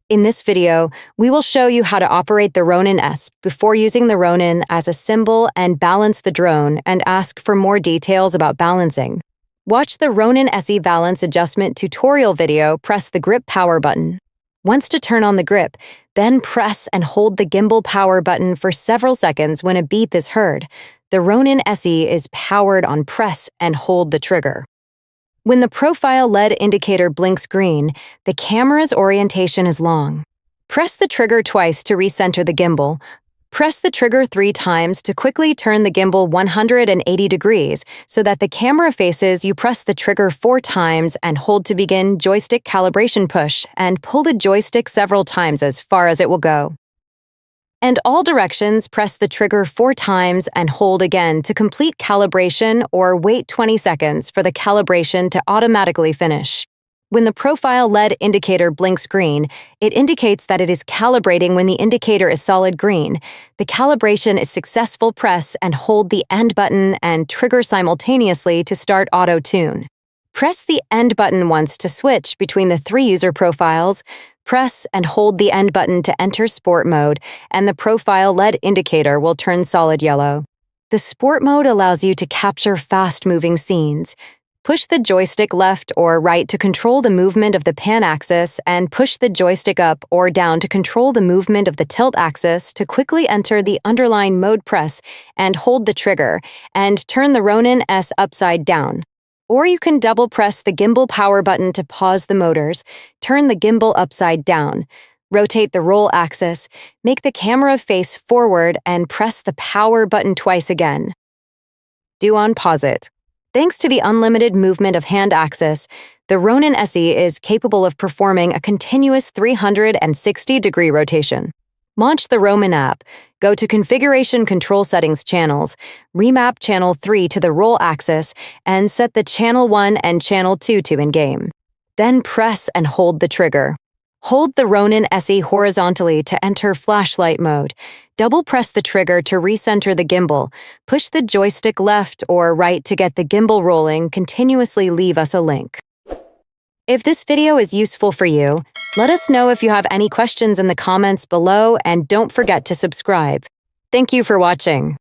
In this video, we will show you how to operate the Ronin-S before using the Ronin as a symbol and balance the drone and ask for more details about balancing. Watch the Ronin SE balance adjustment tutorial video, press the grip power button. Once to turn on the grip, then press and hold the gimbal power button for several seconds when a beep is heard. The Ronin SE is powered on press and hold the trigger. When the profile LED indicator blinks green, the camera's orientation is long. Press the trigger twice to recenter the gimbal. Press the trigger 3 times to quickly turn the gimbal 180 degrees so that the camera faces you. Press the trigger 4 times and hold to begin joystick calibration push and pull the joystick several times as far as it will go. And all directions, press the trigger 4 times and hold again to complete calibration or wait 20 seconds for the calibration to automatically finish. When the profile LED indicator blinks green, it indicates that it is calibrating. When the indicator is solid green, the calibration is successful. Press and hold the end button and trigger simultaneously to start auto-tune. Press the end button once to switch between the 3 user profiles. Press and hold the end button to enter sport mode, and the profile LED indicator will turn solid yellow. The sport mode allows you to capture fast-moving scenes. Push the joystick left or right to control the movement of the pan axis, and push the joystick up or down to control the movement of the tilt axis. To quickly enter the underline mode, press and hold the trigger, and turn the Ronin-S upside down. Or you can double press the gimbal power button to pause the motors, turn the gimbal upside down, rotate the roll axis, make the camera face forward, and press the power button twice again. Do unpause it. Thanks to the unlimited movement of hand axis, the Ronin SE is capable of performing a continuous 360-degree rotation. Launch the Ronin app, go to Configuration Control Settings Channels, remap Channel 3 to the roll axis, and set the Channel 1 and Channel 2 to in-game. Then press and hold the trigger. Hold the Ronin SE horizontally to enter flashlight mode. Double press the trigger to recenter the gimbal. Push the joystick left or right to get the gimbal rolling. Continuously leave us a link. If this video is useful for you, let us know if you have any questions in the comments below, and don't forget to subscribe. Thank you for watching.